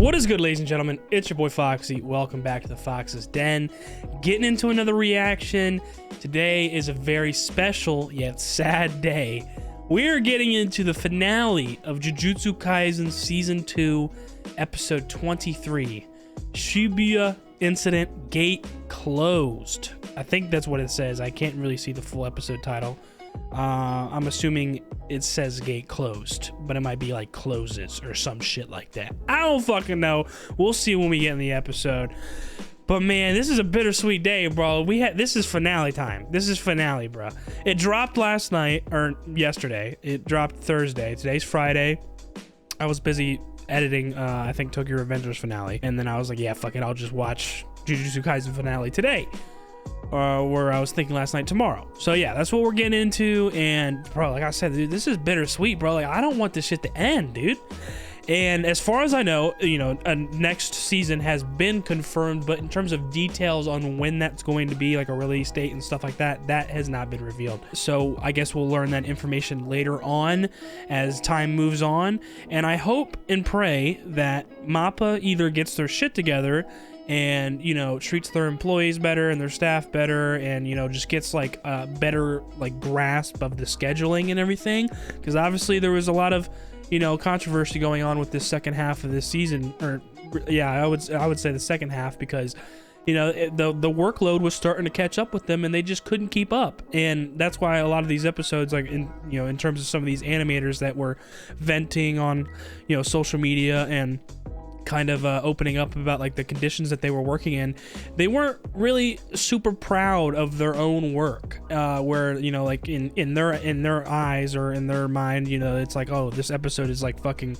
What is good, ladies and gentlemen? It's your boy Foxy. Welcome back to the Fox's Den. Getting into another reaction. Today is a very special yet sad day. We're getting into the finale of Jujutsu Kaisen Season 2, Episode 23. Shibuya Incident Gate Closed. I think that's what it says. I can't really see the full episode title. I'm assuming it says gate closed, but it might be like closes or some shit like that. I don't fucking know. We'll see when we get in the episode. But man, this is a bittersweet day, bro. This is finale time. This is finale, bro. It dropped last night or yesterday. It dropped Thursday. Today's Friday. I was busy editing I think Tokyo Revengers finale, and then I was like, yeah, fuck it, I'll just watch Jujutsu Kaisen finale today. Where I was thinking last night tomorrow. So yeah, that's what we're getting into. And bro, like I said, dude, this is bittersweet, bro. Like, I don't want this shit to end, dude. And as far as I know, you know, a next season has been confirmed, but in terms of details on when that's going to be, like a release date and stuff like that, that has not been revealed. So I guess we'll learn that information later on as time moves on. And I hope and pray that MAPPA either gets their shit together and, you know, treats their employees better and their staff better, and, you know, just gets like a better like grasp of the scheduling and everything, because obviously there was a lot of, you know, controversy going on with this second half of this season, or yeah, I would say the second half, because, you know, the workload was starting to catch up with them and they just couldn't keep up. And that's why a lot of these episodes, like in terms of some of these animators that were venting on, you know, social media and kind of opening up about like the conditions that they were working in, they weren't really super proud of their own work, where, you know, like in their eyes or in their mind, you know, it's like, oh, this episode is like fucking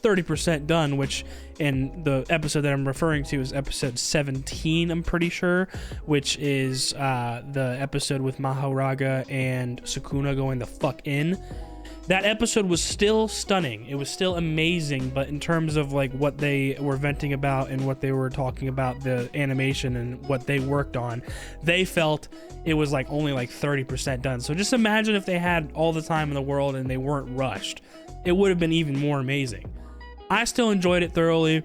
30% done, which in the episode that I'm referring to is episode 17, I'm pretty sure, which is the episode with Mahoraga and Sukuna going the fuck in. That episode was still stunning. It was still amazing, but in terms of like what they were venting about and what they were talking about, the animation and what they worked on, they felt it was like only like 30% done. So just imagine if they had all the time in the world and they weren't rushed. It would have been even more amazing. I still enjoyed it thoroughly,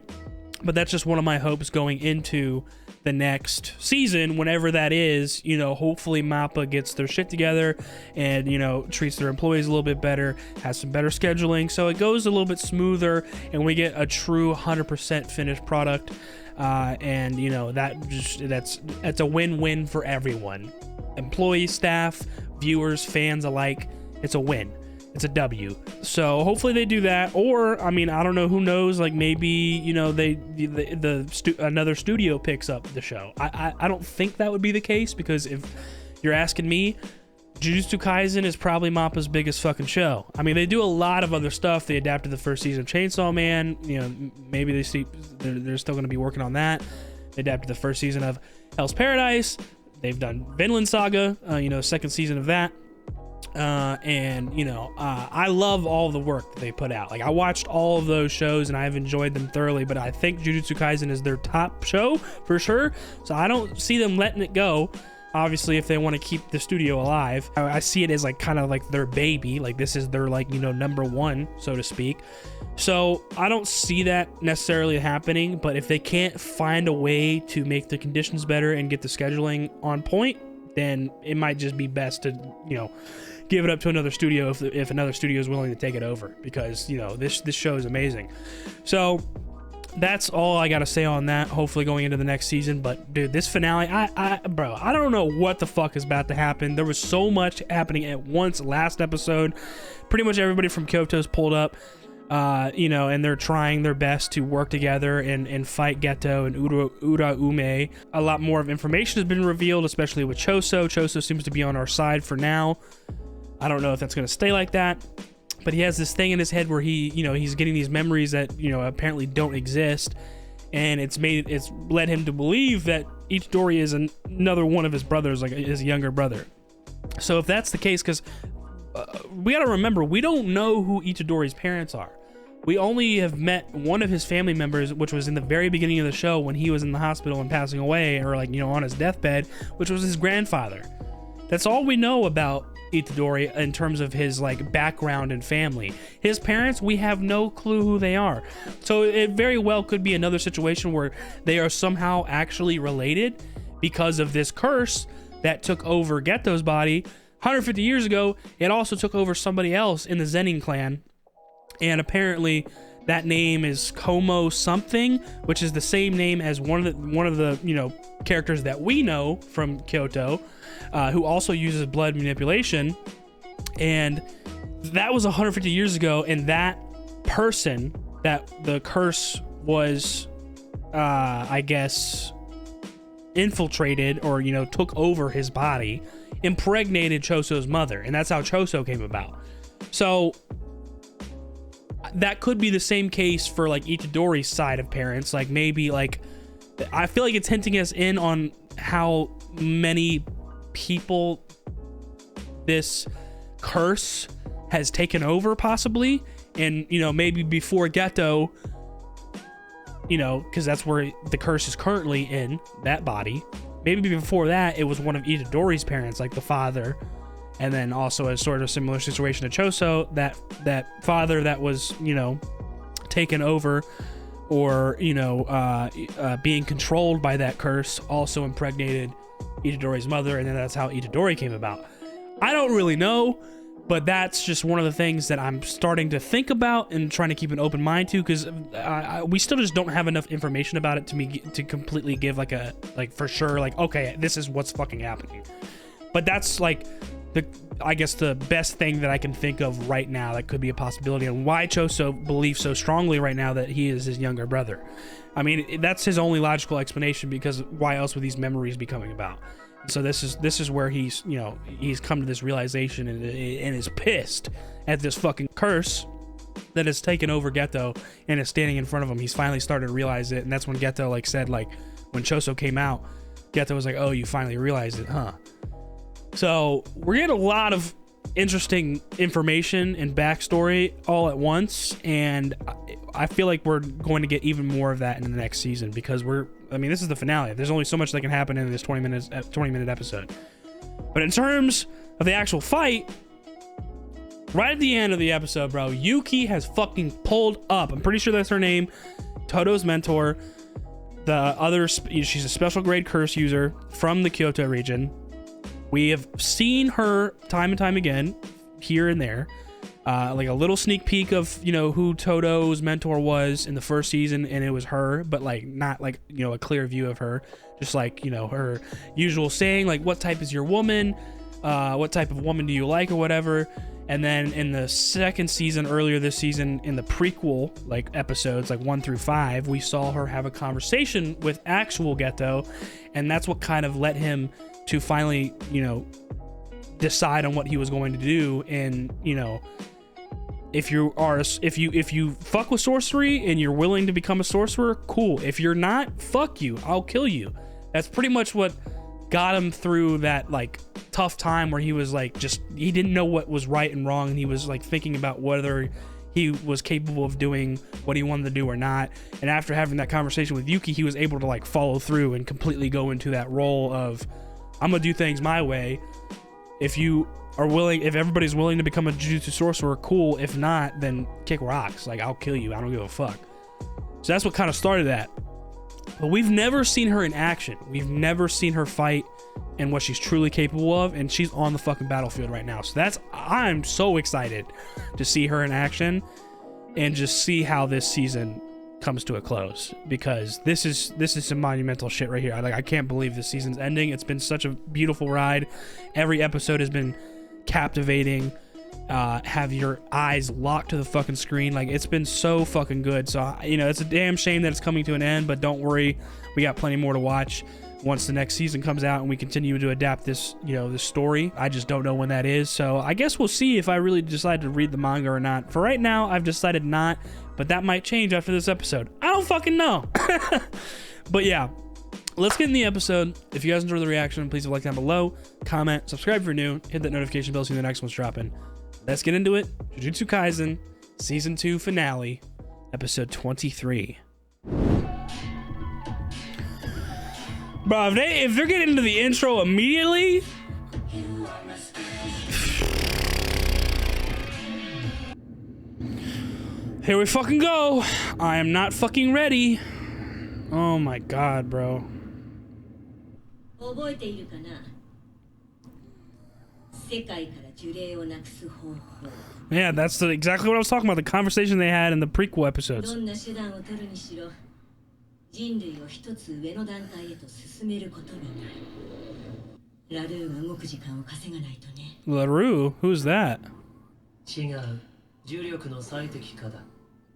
but that's just one of my hopes going into the next season, whenever that is. You know, hopefully MAPPA gets their shit together and, you know, treats their employees a little bit better, has some better scheduling, so it goes a little bit smoother and we get a true 100% finished product. And, you know, that's a win-win for everyone. Employees, staff, viewers, fans alike. It's a win. It's a W. So hopefully they do that. Or, I mean, I don't know, who knows, like maybe, you know, another studio picks up the show. I don't think that would be the case, because if you're asking me, Jujutsu Kaisen is probably MAPPA's biggest fucking show. I mean, they do a lot of other stuff. They adapted the first season of Chainsaw Man. You know, maybe they're still going to be working on that. They adapted the first season of Hell's Paradise. They've done Vinland Saga, you know, second season of that. And you know, I love all the work that they put out. Like, I watched all of those shows and I've enjoyed them thoroughly, but I think Jujutsu Kaisen is their top show for sure, so I don't see them letting it go. Obviously, if they want to keep the studio alive, I see it as like kind of like their baby. Like, this is their, like, you know, number one, so to speak. So I don't see that necessarily happening, but if they can't find a way to make the conditions better and get the scheduling on point, then it might just be best to, you know, give it up to another studio if another studio is willing to take it over, because, you know, this show is amazing. So that's all I gotta say on that. Hopefully going into the next season. But dude, this finale, bro, I don't know what the fuck is about to happen. There was so much happening at once last episode. Pretty much everybody from Kyoto's pulled up, you know, and they're trying their best to work together and fight Geto and Uraume. A lot more of information has been revealed, especially with Choso. Choso seems to be on our side for now. I don't know if that's going to stay like that, but he has this thing in his head where he, you know, he's getting these memories that, you know, apparently don't exist, and it's led him to believe that Itadori is another one of his brothers, like his younger brother. So if that's the case, because we got to remember, we don't know who Itadori's parents are. We only have met one of his family members, which was in the very beginning of the show when he was in the hospital and passing away, or like, you know, on his deathbed, which was his grandfather. That's all we know about Itadori in terms of his like background and family. His parents, we have no clue who they are. So it very well could be another situation where they are somehow actually related because of this curse that took over Geto's body 150 years ago. It also took over somebody else in the Zenin clan, and apparently that name is Como something, which is the same name as one of the you know, characters that we know from Kyoto, who also uses blood manipulation. And that was 150 years ago, and that person that the curse was, I guess, infiltrated, or you know, took over his body, impregnated Choso's mother, and that's how Choso came about. So that could be the same case for like Itadori's side of parents. Like maybe like, I feel like it's hinting us in on how many people this curse has taken over possibly. And you know, maybe before Geto, you know, because that's where the curse is currently in that body, maybe before that it was one of Itadori's parents, like the father. And then also a sort of similar situation to Choso, that father that was, you know, taken over, or, you know, being controlled by that curse, also impregnated Itadori's mother, and then that's how Itadori came about. I don't really know, but that's just one of the things that I'm starting to think about and trying to keep an open mind to, because we still just don't have enough information about it to completely give like a, like for sure, like, okay, this is what's fucking happening. But that's like I guess the best thing that I can think of right now that could be a possibility, and why Choso believes so strongly right now that he is his younger brother. I mean, that's his only logical explanation, because why else would these memories be coming about? So this is where he's, you know, he's come to this realization and is pissed at this fucking curse that has taken over Geto and is standing in front of him. He's finally started to realize it, and that's when Geto like said, like, when Choso came out, Geto was like, oh, you finally realized it, huh? So we're getting a lot of interesting information and backstory all at once, and I feel like we're going to get even more of that in the next season, because I mean, this is the finale. There's only so much that can happen in this 20-minute episode. But in terms of the actual fight, right at the end of the episode, bro, Yuki has fucking pulled up. I'm pretty sure that's her name. Todo's mentor. The other, she's a special grade curse user from the Kyoto region. We have seen her time and time again, here and there. Like a little sneak peek of, you know, who Todo's mentor was in the first season, and it was her, but like not like, you know, a clear view of her. Just like, you know, her usual saying, like, what type is your woman? What type of woman do you like, or whatever. And then in the second season, earlier this season, in the prequel, like episodes like 1 through 5, we saw her have a conversation with actual Geto, and that's what kind of led him to finally, you know, decide on what he was going to do. And, you know, if you fuck with sorcery and you're willing to become a sorcerer, cool. If you're not, fuck you, I'll kill you. That's pretty much what got him through that like tough time where he was like, just, he didn't know what was right and wrong, and he was like thinking about whether he was capable of doing what he wanted to do or not. And after having that conversation with Yuki, he was able to like follow through and completely go into that role of, I'm gonna do things my way. If you are willing, if everybody's willing to become a Jujutsu sorcerer, cool. If not, then kick rocks. Like, I'll kill you. I don't give a fuck. So that's what kind of started that. But we've never seen her in action. We've never seen her fight and what she's truly capable of, and she's on the fucking battlefield right now. So I'm so excited to see her in action and just see how this season comes to a close, because this is some monumental shit right here. I can't believe this season's ending. It's been such a beautiful ride. Every episode has been captivating. Have your eyes locked to the fucking screen. Like, it's been so fucking good. So, you know, it's a damn shame that it's coming to an end, but don't worry, we got plenty more to watch once the next season comes out and we continue to adapt this, you know, this story. I just don't know when that is. So I guess we'll see if I really decide to read the manga or not. For right now, I've decided not, but that might change after this episode. I don't fucking know. But yeah, let's get in the episode. If you guys enjoyed the reaction, please leave a like down below, comment, subscribe if you're new, hit that notification bell so the next one's dropping. Let's get into it. Jujutsu Kaisen Season 2 Finale, Episode 23. Bro, if they're getting into the intro immediately, Here we fucking go. I am not fucking ready. Oh my god, bro. Yeah, that's exactly what I was talking about. The conversation they had in the prequel episodes. LaRue? Who's that?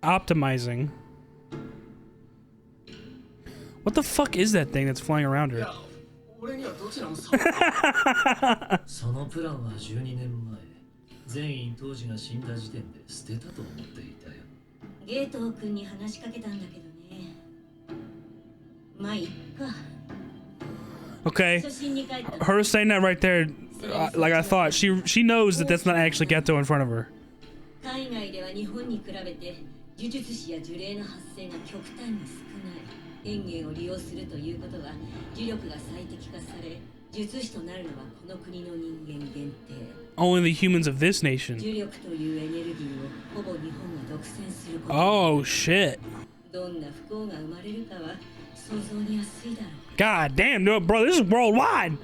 Optimizing. What the fuck is that thing that's flying around her? Okay, her saying that right there, like I thought, she knows that that's not actually Geto in front of her. Only the humans of this nation. Oh shit. God damn, no, bro, this is worldwide.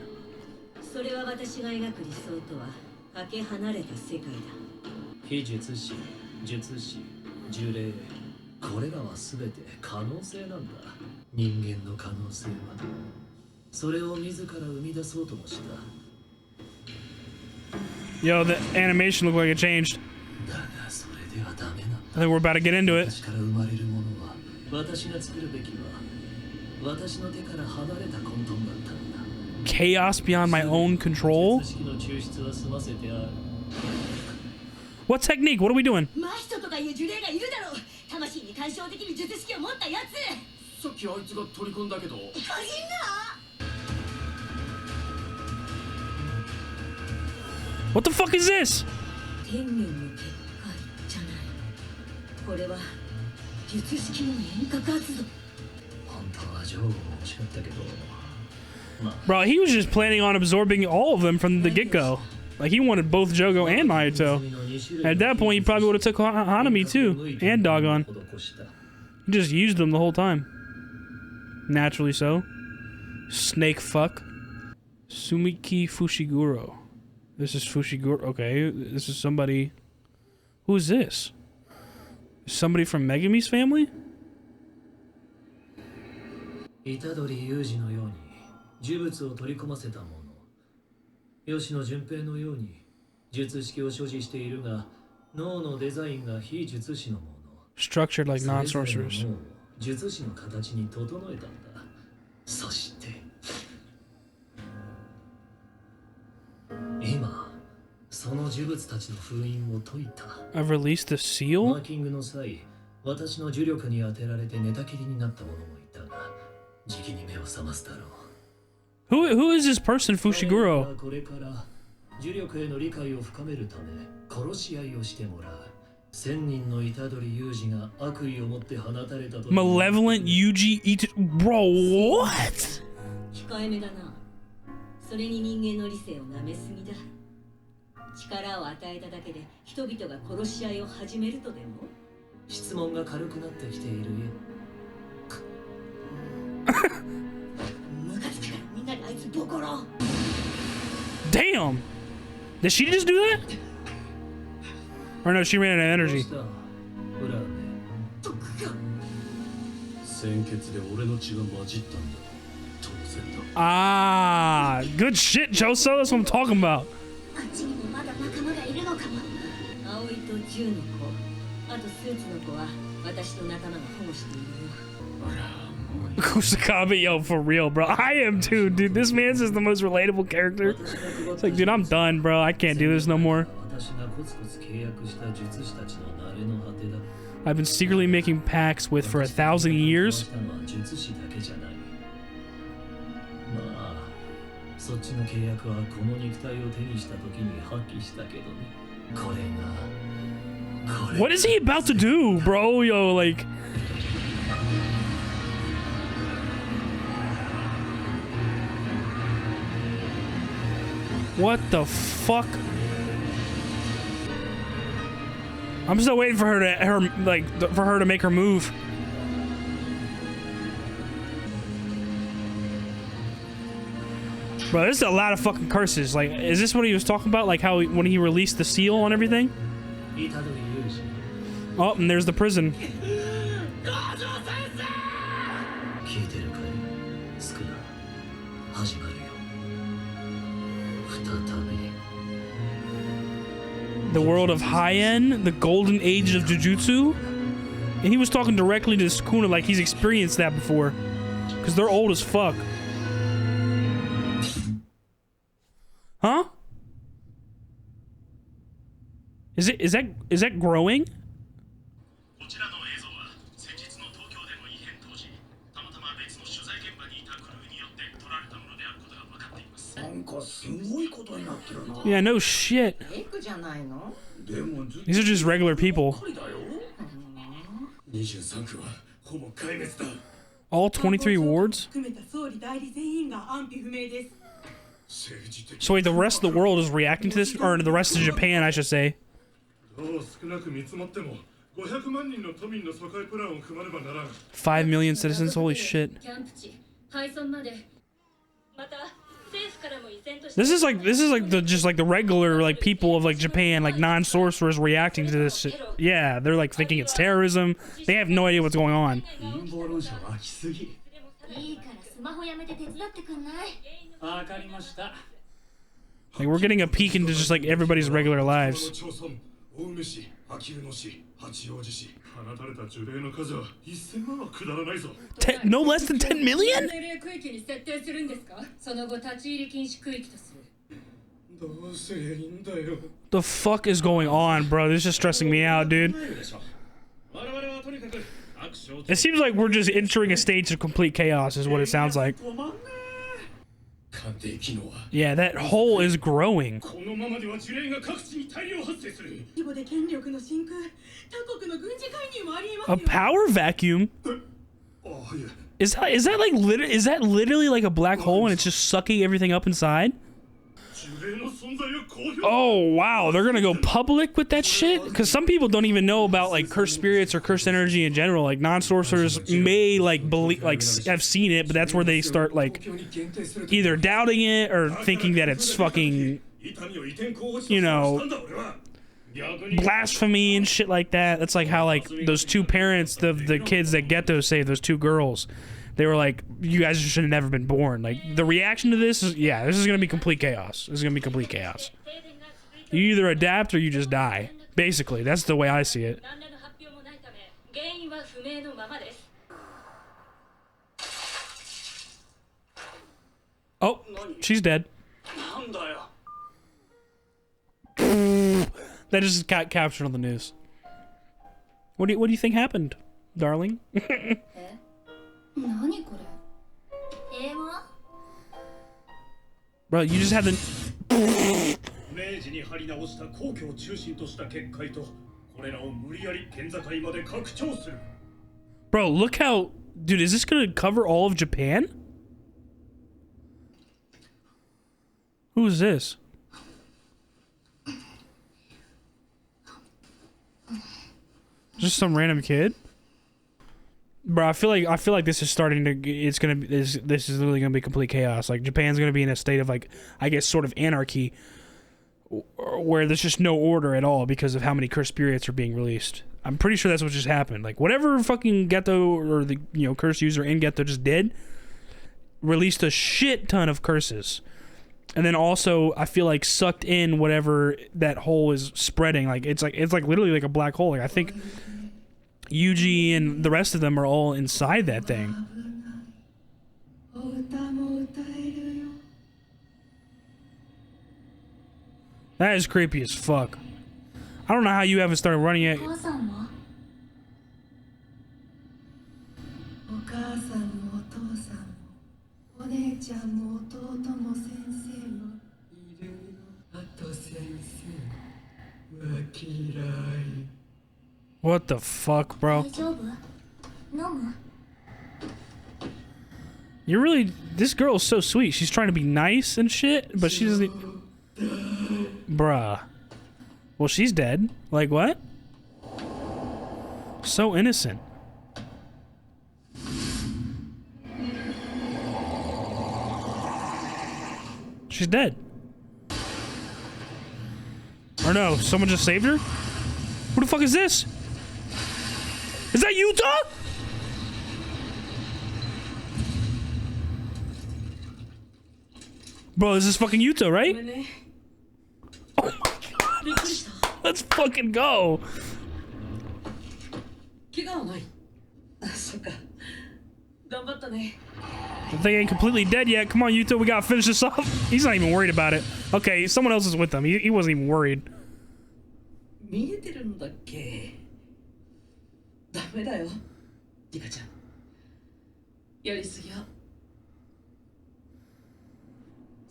Yo, the animation looked like it changed. I think we're about to get into it. Chaos beyond my own control? What technique? What are we doing? What the fuck is this? Bro, he was just planning on absorbing all of them from the get-go. Like, he wanted both Jogo and Mahito. At that point, he probably would have took Hanami too, and Dogon. He just used them the whole time. Naturally so. Snake fuck. Sumiki Fushiguro. This is Fushiguro. Okay, this is somebody. Who is this? Somebody from Megami's family? Structured like non-sorcerers. I've released the seal? Who is this person, Fushiguro? Malevolent Yuji Ito. Bro, what? Damn! Did she just do that? Or no, she ran out of energy. Ah, good shit, Joso. That's what I'm talking about. Kusakabe, yo, for real, bro. I am too, dude. This man's is the most relatable character. It's like, dude, I'm done, bro. I can't do this no more. I've been secretly making pacts with for 1,000 years. What is he about to do, bro? Yo, like... What the fuck? I'm still waiting for her to make her move. Bro, this is a lot of fucking curses. Like, is this what he was talking about? Like how when he released the seal and everything? Oh, and there's the prison. The world of High-End, the golden age of Jujutsu. And he was talking directly to Sukuna like he's experienced that before. Because they're old as fuck. Huh? Is that growing? Yeah, no shit. These are just regular people. All 23 wards? So wait, the rest of the world is reacting to this? Or the rest of Japan, I should say. 5 million citizens? Holy shit. This is like the regular like people of like Japan, like non-sorcerers reacting to this shit. Yeah, they're like thinking it's terrorism. They have no idea what's going on. Like we're getting a peek into just like everybody's regular lives. No less than 10 million? The fuck is going on, bro? This is stressing me out, dude. It seems like we're just entering a stage of complete chaos is what it sounds like. Yeah, that hole is growing. A power vacuum? Is that literally like a black hole and it's just sucking everything up inside? Oh wow, they're gonna go public with that shit? Because some people don't even know about like cursed spirits or cursed energy in general. Like non-sorcerers may like believe, like have seen it, but that's where they start like either doubting it or thinking that it's fucking, you know, blasphemy and shit like that. That's like how like those two parents, the kids that Geto saved, those two girls. They were like, you guys should have never been born. Like, the reaction to this is, yeah, this is going to be complete chaos. This is going to be complete chaos. You either adapt or you just die. Basically, that's the way I see it. Oh, she's dead. That just got captured on the news. What do you think happened, darling? Bro, you just had the... Bro, look how... Dude, is this gonna cover all of Japan? Who is this? Just some random kid? Bro, I feel like this is starting to. It's gonna be this is literally gonna be complete chaos. Like Japan's gonna be in a state of like, I guess, sort of anarchy, where there's just no order at all because of how many cursed spirits are being released. I'm pretty sure that's what just happened. Like whatever fucking Geto or the cursed user in Geto just did, released a shit ton of curses, and then also I feel like sucked in whatever that hole is spreading. Like it's like literally like a black hole. Like I think Yuji and the rest of them are all inside that thing. That is creepy as fuck. I don't know how you haven't started running yet. What the fuck, bro? You're really... This girl is so sweet. She's trying to be nice and shit, but she doesn't... Bruh. Well, she's dead. Like, what? So innocent. She's dead. Or no, someone just saved her? Who the fuck is this? Is that Yuta? Bro, this is fucking Yuta, right? Oh my god. Let's fucking go. The thing ain't completely dead yet. Come on, Yuta, we gotta finish this off. He's not even worried about it. Okay, someone else is with him. He wasn't even worried.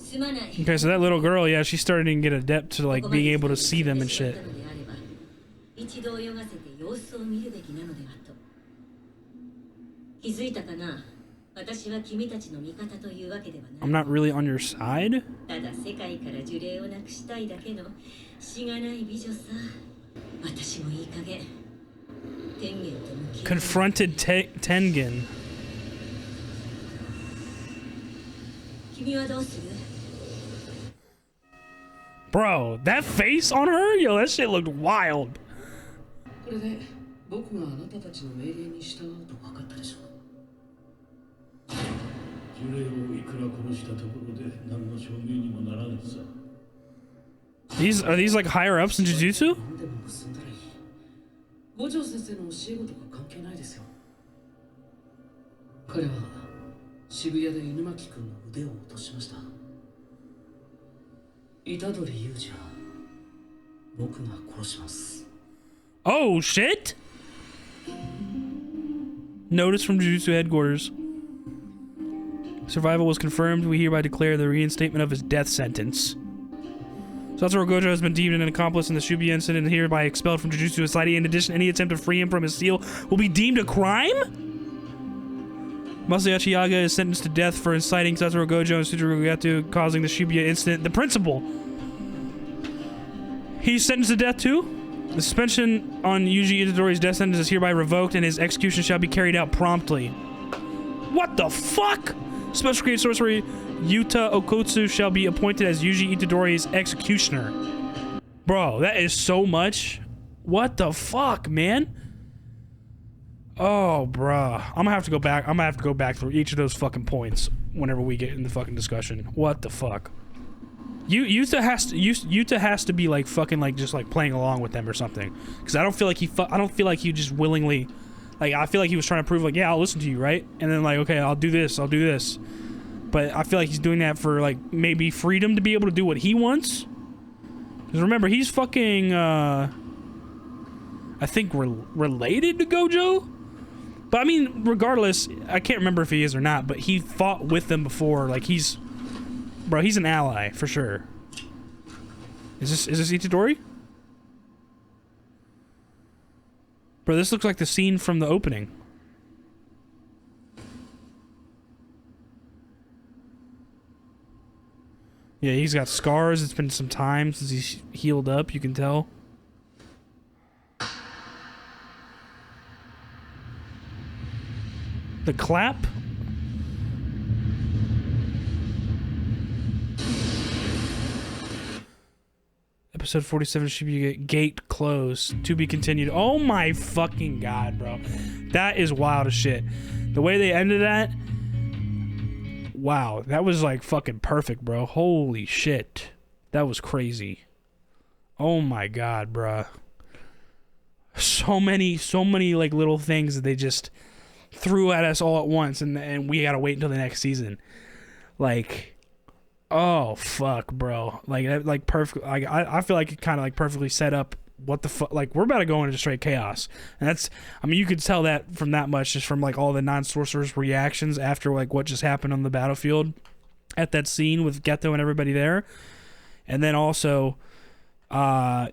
Okay, so that little girl, yeah, she's starting to get adept to like being able to see them and shit. I'm not really on your side. Confronted Tengen. Bro, that face on her? Yo, that shit looked wild. Are these like higher ups in Jujutsu? Oh shit! Notice from Jujutsu headquarters. Survival was confirmed. We hereby declare the reinstatement of his death sentence. Satoru Gojo has been deemed an accomplice in the Shibuya incident and hereby expelled from Jujutsu Society. In addition, any attempt to free him from his seal will be deemed a crime? Masayashi Yaga is sentenced to death for inciting Satoru Gojo and Satoru Gatu, causing the Shibuya incident. The principal. He's sentenced to death too? The suspension on Yuji Itadori's death sentence is hereby revoked and his execution shall be carried out promptly. What the fuck? Special created sorcery Yuta Okotsu shall be appointed as Yuji Itadori's executioner. Bro, that is so much. What the fuck, man? Oh, bruh. I'm gonna have to go back. I'm gonna have to go back through each of those fucking points whenever we get in the fucking discussion. What the fuck? Yuta has to be like fucking like just like playing along with them or something. Because I don't feel like he just willingly, like I feel like he was trying to prove like, yeah, I'll listen to you, right? And then like, okay, I'll do this. But I feel like he's doing that for like maybe freedom to be able to do what he wants. Because remember, he's fucking I think related to Gojo. But I mean, regardless, I can't remember if he is or not, but he fought with them before. Like he's an ally for sure. Is this Itadori? Bro, this looks like the scene from the opening. Yeah, he's got scars. It's been some time since he's healed up, you can tell. The clap? Episode 47 should be gate closed. To be continued. Oh my fucking god, bro. That is wild as shit. The way they ended that... Wow, that was like fucking perfect, bro. Holy shit. That was crazy. Oh my god, bro. So many like little things that they just threw at us all at once, and we gotta wait until the next season. Like, oh fuck, bro. Like perfect. Like I feel like it kind of like perfectly set up what the fuck. Like we're about to go into straight chaos, and that's. I mean, you could tell that from that much just from like all the non-sorcerers' reactions after like what just happened on the battlefield at that scene with Geto and everybody there, and then also the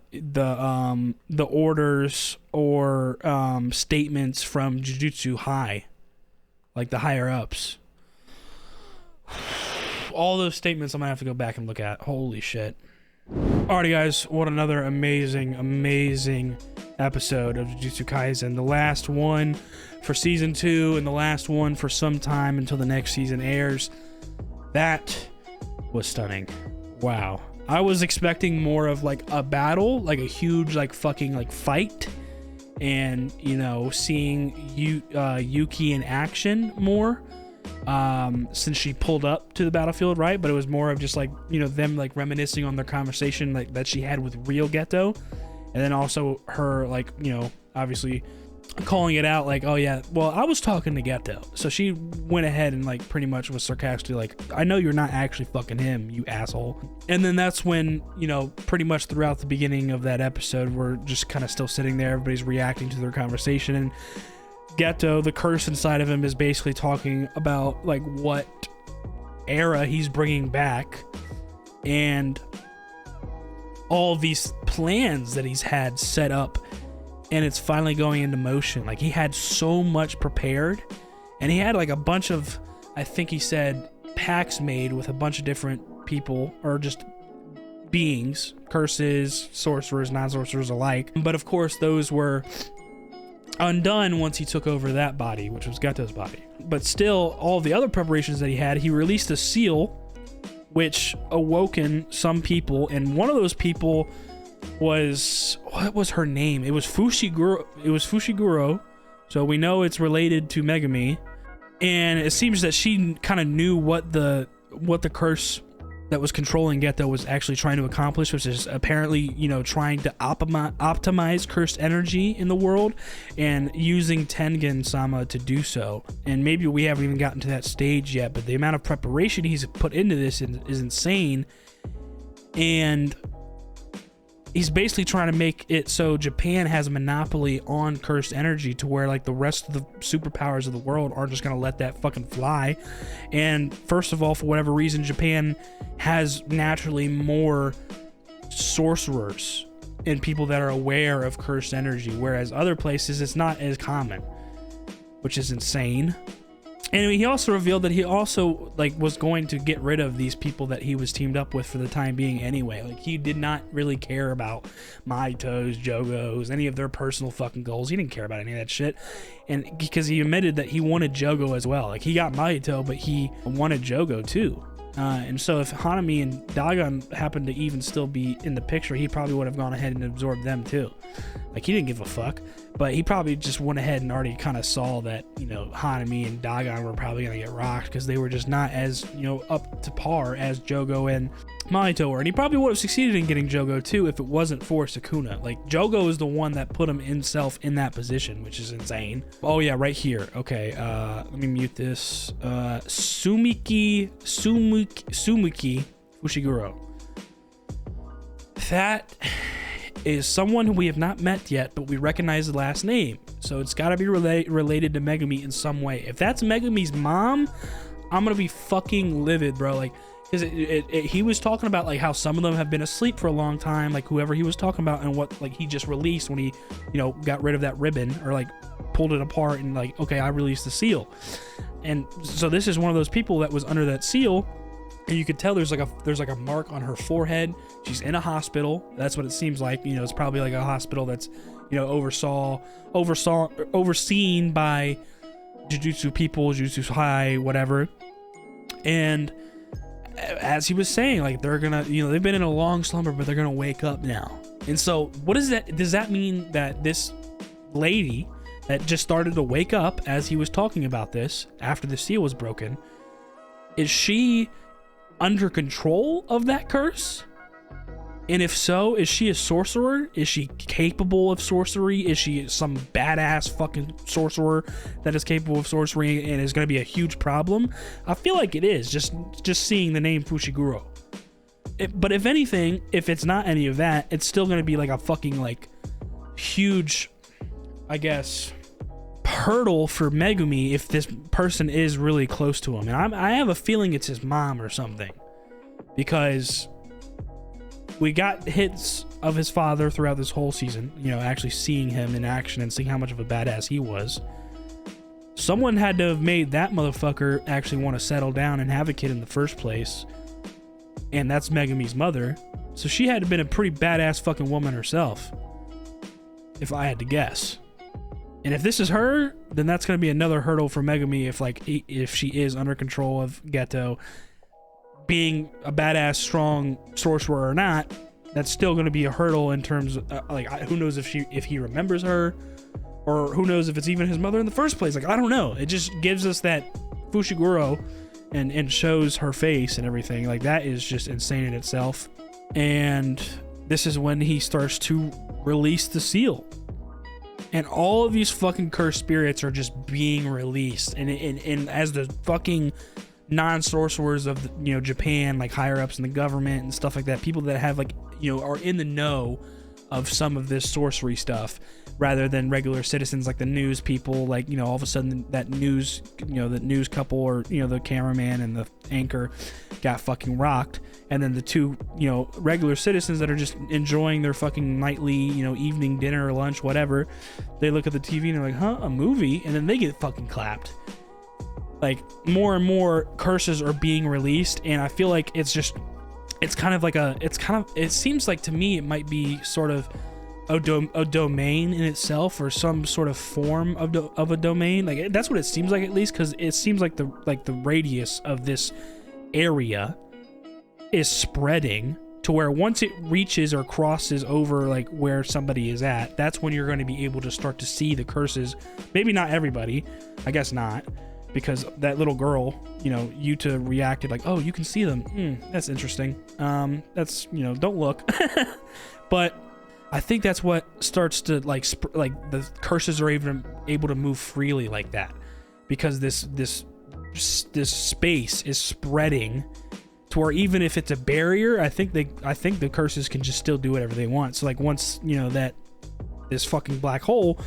orders or statements from Jujutsu High, like the higher ups. All those statements I'm gonna have to go back and look at. Holy shit. Alrighty guys, what another amazing episode of Jujutsu Kaisen, the last one for season 2 and the last one for some time until the next season airs. That was stunning. Wow. I was expecting more of like a battle, like a huge like fucking like fight, and you know, seeing Yuki in action more, since she pulled up to the battlefield, right? But it was more of just like, you know, them like reminiscing on their conversation like that she had with real Geto, and then also her like, you know, obviously calling it out like, oh yeah, well, I was talking to Geto. So she went ahead and like pretty much was sarcastically like, I know you're not actually fucking him, you asshole. And then that's when, you know, pretty much throughout the beginning of that episode, we're just kind of still sitting there, everybody's reacting to their conversation, and Geto, the curse inside of him, is basically talking about like what era he's bringing back and all these plans that he's had set up, and it's finally going into motion. Like, he had so much prepared, and he had like a bunch of, I think he said, pacts made with a bunch of different people, or just beings, curses, sorcerers, non-sorcerers alike. But of course those were undone once he took over that body, which was Geto's body. But still, all the other preparations that he had, he released a seal which awoken some people, and one of those people was, what was her name? It was Fushiguro. So we know it's related to Megumi, and it seems that she kind of knew what the curse that was controlling Geto was actually trying to accomplish, which is apparently, you know, trying to optimize cursed energy in the world, and using Tengen-sama to do so. And maybe we haven't even gotten to that stage yet, but the amount of preparation he's put into this is insane. And he's basically trying to make it so Japan has a monopoly on cursed energy, to where like the rest of the superpowers of the world aren't just gonna let that fucking fly. And first of all, for whatever reason, Japan has naturally more sorcerers and people that are aware of cursed energy, whereas other places it's not as common, which is insane. Anyway, he also revealed that he also like was going to get rid of these people that he was teamed up with for the time being anyway. Like, he did not really care about Mahito's, Jogo's, any of their personal fucking goals. He didn't care about any of that shit. And because he admitted that he wanted Jogo as well. Like, he got Mahito, but he wanted Jogo too. And so if Hanami and Dagon happened to even still be in the picture, he probably would have gone ahead and absorbed them too. Like, he didn't give a fuck, but he probably just went ahead and already kind of saw that, you know, Hanami and Dagon were probably going to get rocked, because they were just not as, you know, up to par as Jogo and Mahito were. And he probably would have succeeded in getting Jogo too if it wasn't for Sukuna. Like, Jogo is the one that put him himself in that position, which is insane. Oh yeah, right here. Okay, let me mute this. Sumiki Fushiguro. That is someone who we have not met yet, but we recognize the last name. So it's got to be related to Megumi in some way. If that's Megumi's mom, I'm going to be fucking livid, bro. Like, because he was talking about like how some of them have been asleep for a long time, like whoever he was talking about, and what like he just released when he, you know, got rid of that ribbon, or like pulled it apart and like, okay, I released the seal. And so this is one of those people that was under that seal, and you could tell there's like a mark on her forehead. She's in a hospital. That's what it seems like. You know, it's probably like a hospital that's, you know, overseen by Jujutsu people, Jujutsu High, whatever. And as he was saying, like, they're gonna, you know, they've been in a long slumber, but they're gonna wake up now. And so what is that? Does that mean that this lady that just started to wake up as he was talking about this after the seal was broken, is she under control of that curse? And if so, is she a sorcerer? Is she capable of sorcery? Is she some badass fucking sorcerer that is capable of sorcery and is going to be a huge problem? I feel like it is, just seeing the name Fushiguro. But if anything, if it's not any of that, it's still going to be like a fucking like huge, I guess, hurdle for Megumi if this person is really close to him. And I have a feeling it's his mom or something, because we got hits of his father throughout this whole season, you know, actually seeing him in action and seeing how much of a badass he was. Someone had to have made that motherfucker actually want to settle down and have a kid in the first place, and that's Megumi's mother. So she had to have been a pretty badass fucking woman herself. if I had to guess. And if this is her, then that's going to be another hurdle for Megumi if she is under control of Geto. Being a badass, strong sorcerer or not, that's still going to be a hurdle in terms of, who knows if he remembers her, or who knows if it's even his mother in the first place. Like, I don't know. It just gives us that Fushiguro and shows her face and everything. Like, that is just insane in itself. And this is when he starts to release the seal. And all of these fucking cursed spirits are just being released. And as the fucking non-sorcerers of, Japan, like higher ups in the government and stuff like that, people that have are in the know of some of this sorcery stuff, rather than regular citizens like the news people, all of a sudden that news, the news couple, or, the cameraman and the anchor got fucking rocked. And then the two, regular citizens that are just enjoying their fucking nightly, evening dinner or lunch, whatever, they look at the TV and they're like, huh, a movie? And then they get fucking clapped. Like, more and more curses are being released, and I feel like it seems like to me it might be sort of a domain in itself, or some sort of form of a domain. Like, that's what it seems like, at least, because it seems like the radius of this area is spreading to where once it reaches or crosses over like where somebody is at, that's when you're going to be able to start to see the curses. Maybe not everybody, I guess not, because that little girl, Yuta reacted like, oh, you can see them. That's interesting. That's, don't look. But I think that's what starts to like the curses are even able to move freely like that, because this space is spreading to where even if it's a barrier, I think the curses can just still do whatever they want. So like, once that this fucking black hole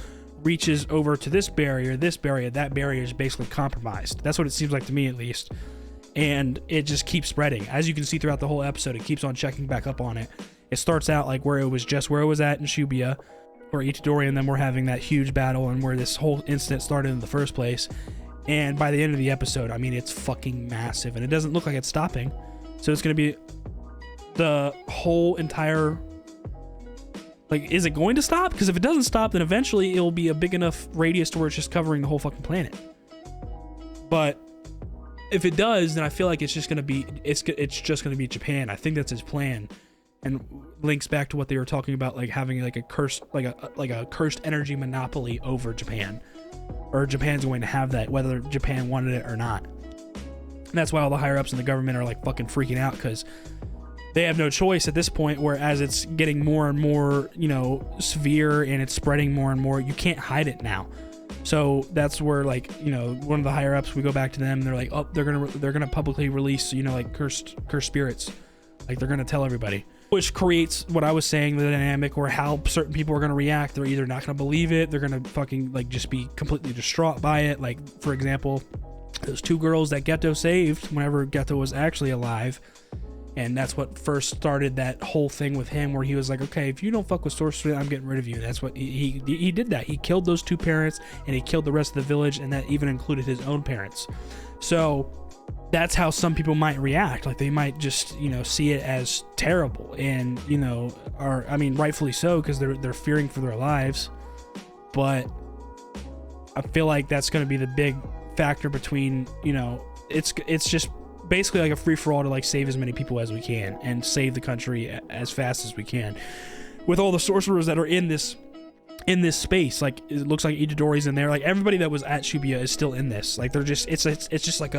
reaches over to this barrier, that barrier is basically compromised. That's what it seems like to me, at least. And it just keeps spreading. As you can see throughout the whole episode, it keeps on checking back up on it. It starts out like where it was at in Shibuya, where Itadori and them were having that huge battle, and where this whole incident started in the first place. And by the end of the episode, I mean, it's fucking massive, and it doesn't look like it's stopping. So it's going to be the whole entire... Like, is it going to stop? Because if it doesn't stop, then eventually it'll be a big enough radius to where it's just covering the whole fucking planet. But if it does, then I feel like it's just going to be... It's just going to be Japan. I think that's his plan. And links back to what they were talking about, like having like a cursed energy monopoly over Japan. Or Japan's going to have that, whether Japan wanted it or not. And that's why all the higher ups in the government are like fucking freaking out, because they have no choice at this point, whereas it's getting more and more, severe, and it's spreading more and more. You can't hide it now. So that's where, like, one of the higher ups, we go back to them, they're like, oh, they're gonna publicly release, like cursed spirits. Like, they're gonna tell everybody. Which creates what I was saying, the dynamic where how certain people are gonna react. They're either not gonna believe it, they're gonna fucking like just be completely distraught by it. Like, for example, those two girls that Geto saved whenever Geto was actually alive. And that's what first started that whole thing with him, where he was like, okay, if you don't fuck with sorcery, I'm getting rid of you. And that's what he did. That he killed those two parents, and he killed the rest of the village, and that even included his own parents. So that's how some people might react. Like, they might just see it as terrible, and rightfully so, because they're fearing for their lives. But I feel like that's going to be the big factor between, it's just basically like a free-for-all to like save as many people as we can and save the country as fast as we can, with all the sorcerers that are in this space. Like, it looks like Itadori's in there. Like, everybody that was at Shibuya is still in this. Like, they're just it's just like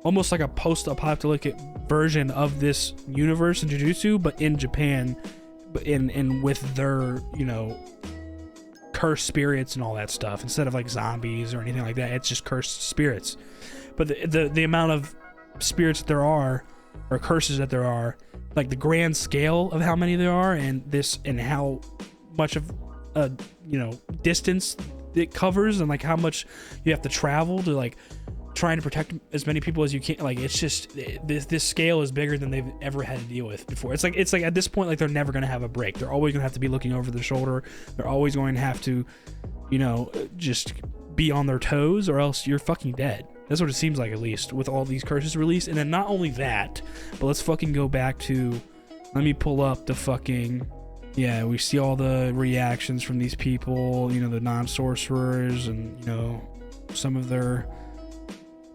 almost like a post-apocalyptic version of this universe in Jujutsu, but in Japan, but in with their cursed spirits and all that stuff, instead of like zombies or anything like that. It's just cursed spirits. But the amount of spirits that there are, or curses that there are, like the grand scale of how many there are, and how much of a distance it covers, and like how much you have to travel to like trying to protect as many people as you can. Like, it's just this scale is bigger than they've ever had to deal with before. It's like at this point, like, they're never going to have a break. They're always going to have to be looking over their shoulder. They're always going to have to just be on their toes, or else you're fucking dead. That's what it seems like, at least, with all these curses released. And then not only that, but let's fucking go back to, let me pull up the fucking yeah, we see all the reactions from these people, you know, the non-sorcerers, and, you know, some of their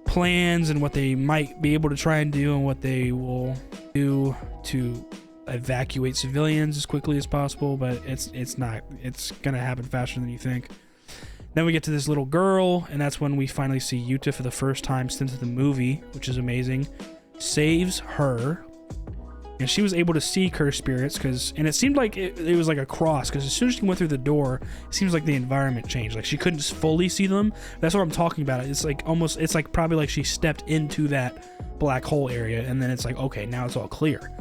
plans and what they might be able to try and do and what they will do to evacuate civilians as quickly as possible, but it's gonna happen faster than you think. Then we get to this little girl, and that's when we finally see Yuta for the first time since the movie, which is amazing. Saves her, and she was able to see cursed spirits, and it seemed like it was like a cross, because as soon as she went through the door, it seems like the environment changed. Like she couldn't fully see them. That's what I'm talking about. It's like almost, it's like probably like she stepped into that black hole area, and then it's like, okay, now it's all clear.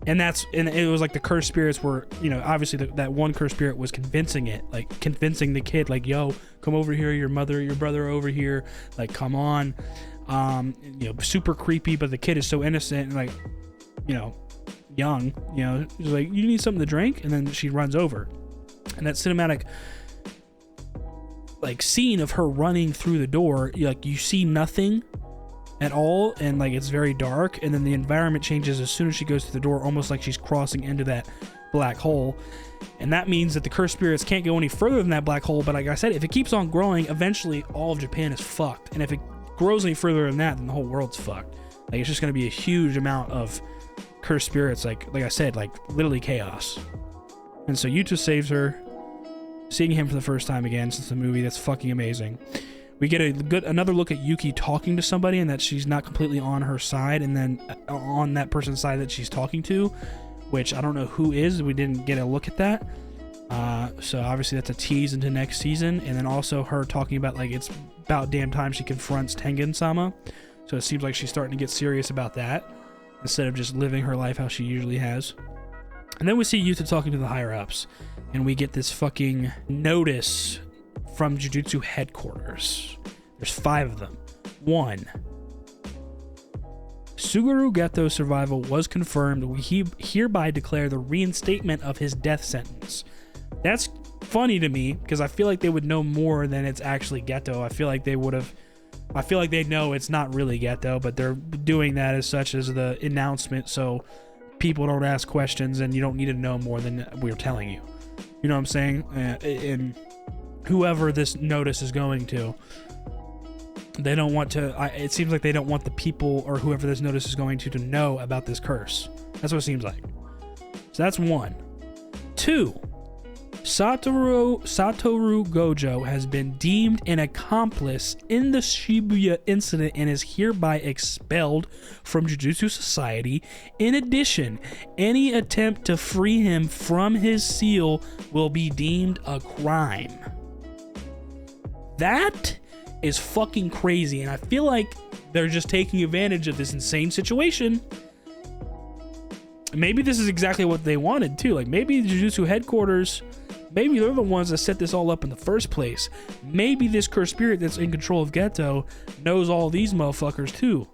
And it was like the cursed spirits were, you know, obviously that one cursed spirit was convincing the kid, like, yo, come over here, your brother are over here, like, come on. You know, super creepy, but the kid is so innocent and, like, you know, young, you know, she's like, you need something to drink? And then she runs over. And that cinematic, like, scene of her running through the door, like, you see nothing at all, and like it's very dark, and then the environment changes as soon as she goes to the door, almost like she's crossing into that black hole. And that means that the cursed spirits can't go any further than that black hole, but like I said, if it keeps on growing, eventually all of Japan is fucked. And if it grows any further than that, then the whole world's fucked. Like, it's just going to be a huge amount of cursed spirits, like I said, like literally chaos. And so Yuta saves her, seeing him for the first time again since the movie. That's fucking amazing. We get another look at Yuki talking to somebody, and that she's not completely on her side, and then on that person's side that she's talking to, which I don't know who is. We didn't get a look at that. So obviously that's a tease into next season. And then also her talking about, like, it's about damn time she confronts Tengen-sama. So it seems like she's starting to get serious about that instead of just living her life how she usually has. And then we see Yuta talking to the higher-ups, and we get this fucking notice from Jujutsu headquarters. There's 5 of them. 1. Suguru Geto's survival was confirmed. We hereby declare the reinstatement of his death sentence. That's funny to me, because I feel like they would know more than it's actually Geto. I feel like they know it's not really Geto, but they're doing that as such as the announcement, so people don't ask questions and you don't need to know more than we're telling you. You know what I'm saying? And whoever this notice is going to, they don't want to, it seems like they don't want the people or whoever this notice is going to know about this curse. That's what it seems like. So that's 1. 2, Satoru Gojo has been deemed an accomplice in the Shibuya incident and is hereby expelled from Jujutsu Society. In addition, any attempt to free him from his seal will be deemed a crime. That is fucking crazy, and I feel like they're just taking advantage of this insane situation. Maybe this is exactly what they wanted too. Like, maybe the Jujutsu headquarters, maybe they're the ones that set this all up in the first place. Maybe this cursed spirit that's in control of Geto knows all these motherfuckers too,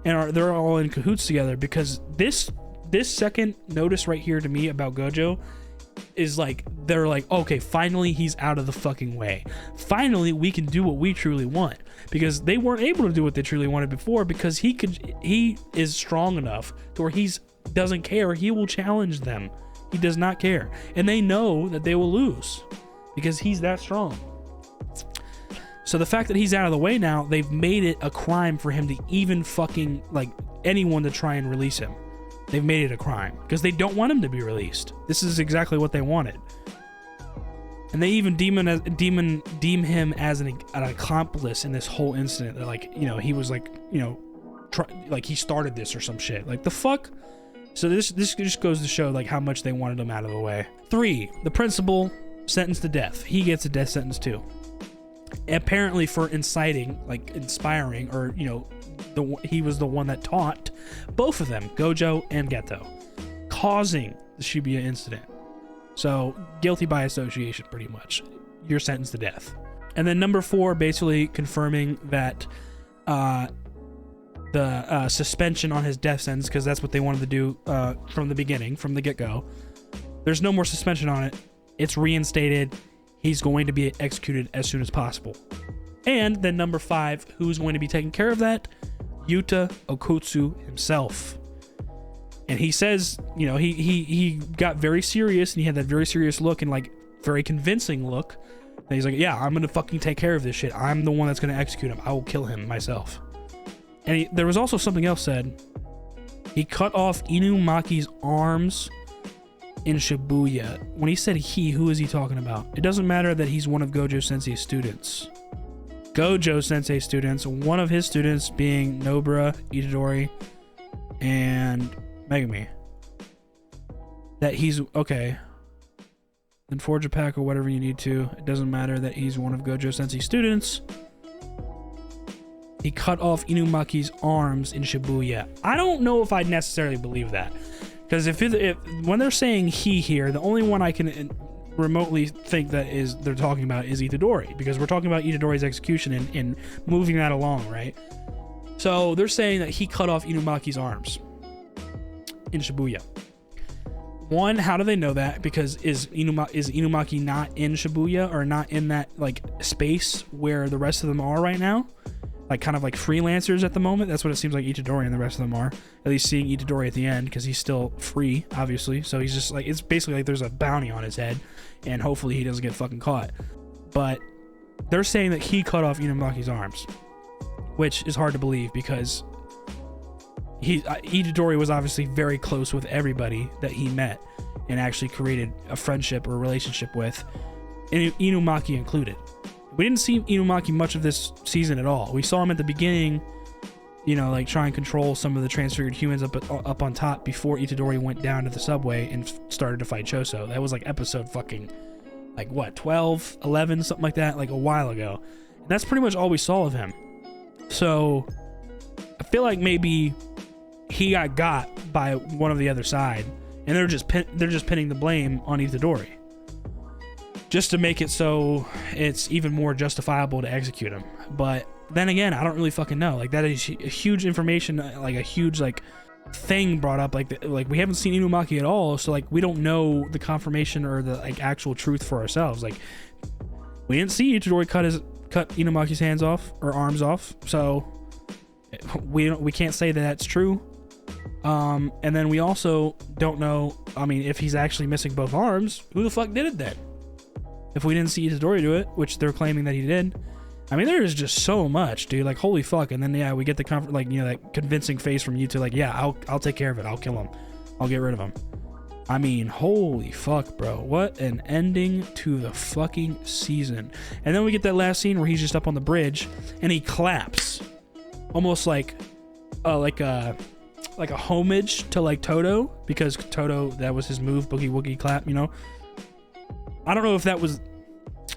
and they're all in cahoots together, because this second notice right here to me about Gojo is like, they're like, okay, finally he's out of the fucking way. Finally we can do what we truly want, because they weren't able to do what they truly wanted before, because he is strong enough to where doesn't care. He will challenge them. He does not care, and they know that they will lose because he's that strong. So the fact that he's out of the way now, they've made it a crime for him to even fucking, like, anyone to try and release him. They've made it a crime because they don't want him to be released. This is exactly what they wanted. And they even deem him as an accomplice in this whole incident. They're like, you know, he was like, you know, like he started this or some shit. Like, the fuck? So this just goes to show, like, how much they wanted him out of the way. 3, the principal sentenced to death. He gets a death sentence too. Apparently for inciting, like inspiring, or, you know, he was the one that taught both of them, Gojo and Geto, causing the Shibuya incident. So guilty by association, pretty much. You're sentenced to death. And then number 4, basically confirming that the suspension on his death sentence, because that's what they wanted to do from the beginning, from the get-go. There's no more suspension on it. It's reinstated. He's going to be executed as soon as possible. And then number 5, who's going to be taking care of that? Yuta Okutsu himself. And he says, you know, he got very serious, and he had that very serious look and like very convincing look. And he's like, yeah, I'm gonna fucking take care of this shit. I'm the one that's gonna execute him. I will kill him myself. And there was also something else said. He cut off Inumaki's arms in Shibuya. When he said he, who is he talking about? It doesn't matter that he's one of Gojo Sensei's students. Gojo Sensei students, one of his students being Nobara, Itadori, and Megumi. That he's okay. Then forge a pack or whatever you need to. It doesn't matter that he's one of Gojo Sensei's students. He cut off Inumaki's arms in Shibuya. I don't know if I'd necessarily believe that, because if when they're saying he here, the only one I can remotely think that they're talking about is Itadori, because we're talking about Itadori's execution and moving that along, right? So they're saying that he cut off Inumaki's arms in Shibuya. One, how do they know that? Because is Inumaki not in Shibuya, or not in that like space where the rest of them are right now? Like kind of like freelancers at the moment. That's what it seems like Itadori and the rest of them are. At least seeing Itadori at the end, because he's still free, obviously. So he's just like, it's basically like there's a bounty on his head, and hopefully he doesn't get fucking caught. But they're saying that he cut off Inumaki's arms, which is hard to believe, because Itadori was obviously very close with everybody that he met and actually created a friendship or relationship with, Inumaki included. We didn't see Inumaki much of this season at all. We saw him at the beginning, you know, like try and control some of the transfigured humans up on top before Itadori went down to the subway and started to fight Choso. That was like episode fucking, like what, 12, 11, something like that, like a while ago. And that's pretty much all we saw of him. So I feel like maybe he got by one of the other side, and they're just pinning the blame on Itadori, just to make it so it's even more justifiable to execute him. But then again, I don't really fucking know. Like, that is huge information, like a huge like thing brought up. Like we haven't seen Inumaki at all, so like we don't know the confirmation or the like actual truth for ourselves. Like, we didn't see Itadori cut Inumaki's hands off or arms off, so we can't say that that's true. And then we also don't know, I mean, if he's actually missing both arms, who the fuck did it then? If we didn't see Itadori do it, which they're claiming that he did. I mean, there is just so much, dude. Like, holy fuck. And then, yeah, we get the like, you know, that convincing face from you to like, yeah, I'll take care of it. I'll kill him. I'll get rid of him. I mean, holy fuck, bro. What an ending to the fucking season. And then we get that last scene where he's just up on the bridge and he claps, almost like a homage to like Toto, because Toto, that was his move, boogie woogie clap, you know. I don't know if that was,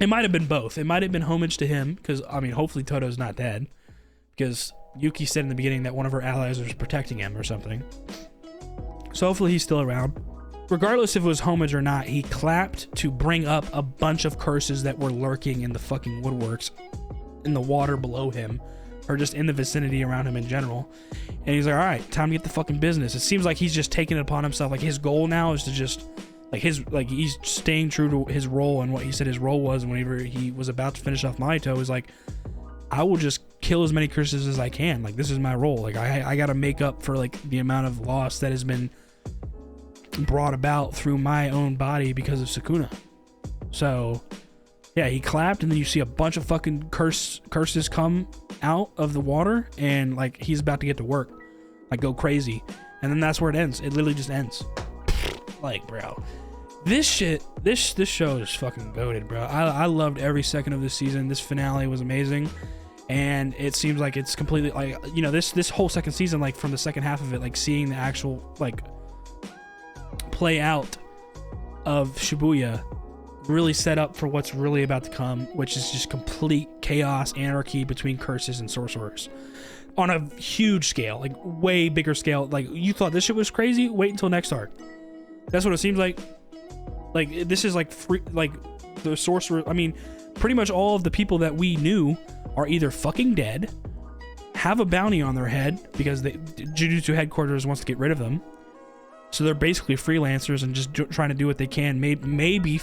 it might have been both. It might have been homage to him, because I mean, hopefully Toto's not dead, because Yuki said in the beginning that one of her allies was protecting him or something. So hopefully he's still around. Regardless if it was homage or not, he clapped to bring up a bunch of curses that were lurking in the fucking woodworks, in the water below him, or just in the vicinity around him in general. And he's like, all right, time to get the fucking business. It seems like he's just taking it upon himself. Like, his goal now is to just he's staying true to his role, and what he said his role was whenever he was about to finish off Mahito is like, I will just kill as many curses as I can. Like, this is my role. Like, I gotta make up for like the amount of loss that has been brought about through my own body because of Sukuna. So yeah, he clapped, and then you see a bunch of fucking curses come out of the water, and like he's about to get to work, like go crazy, and then that's where it ends. It literally just ends. Like, bro, this show is fucking goated, bro. I loved every second of this season. This finale was amazing, and it seems like it's completely like, you know, this whole second season, like from the second half of it, like seeing the actual like play out of Shibuya really set up for what's really about to come, which is just complete chaos, anarchy between curses and sorcerers on a huge scale, like way bigger scale. Like, you thought this shit was crazy? Wait until next arc. That's what it seems like. Like, this is like free, like the sorcerer. I mean, pretty much all of the people that we knew are either fucking dead, have a bounty on their head because Jujutsu headquarters wants to get rid of them. So they're basically freelancers and just trying to do what they can. Maybe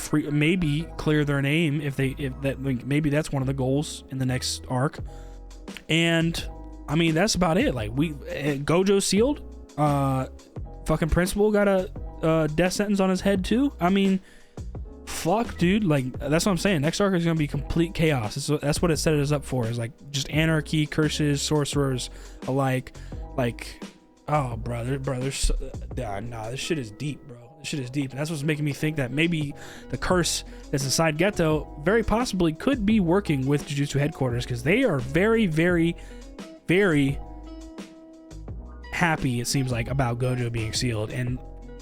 clear their name if that, like, maybe that's one of the goals in the next arc. And I mean, that's about it. Like, Gojo sealed. fucking principal got a death sentence on his head too. I mean, fuck, dude. Like, that's what I'm saying. Next arc is gonna be complete chaos. That's what it set us up for. Is like just anarchy, curses, sorcerers alike. Like, oh, brother, nah, this shit is deep, bro. This shit is deep, and that's what's making me think that maybe the curse that's inside Geto very possibly could be working with Jujutsu headquarters, because they are very, very, very happy, it seems like, about Gojo being sealed, and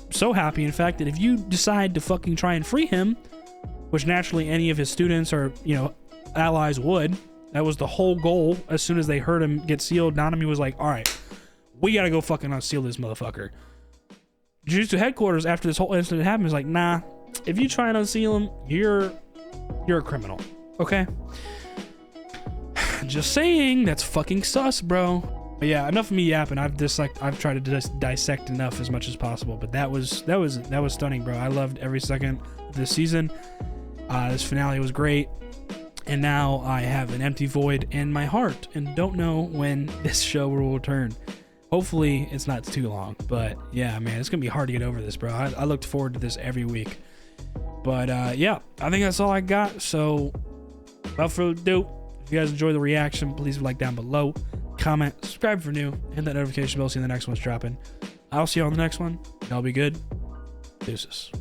so happy, in fact, that if you decide to fucking try and free him, which naturally any of his students or, you know, allies would, that was the whole goal. As soon as they heard him get sealed, Nanami was like, all right, we gotta go fucking unseal this motherfucker. Jujutsu headquarters, after this whole incident happened, is like, nah, if you try and unseal him, you're a criminal, okay? Just saying, that's fucking sus, bro. But yeah, enough of me yapping. I've tried to dissect enough as much as possible, but that was stunning, bro. I loved every second of this season. This finale was great, and now I have an empty void in my heart and don't know when this show will return. Hopefully it's not too long, but yeah, man, it's gonna be hard to get over this, bro. I looked forward to this every week. But yeah, I think that's all I got. So without further ado, if you guys enjoy the reaction, please like down below, comment, subscribe for new, hit that notification bell, see the next one's dropping. I'll see you on the next one. Y'all be good. Deuces.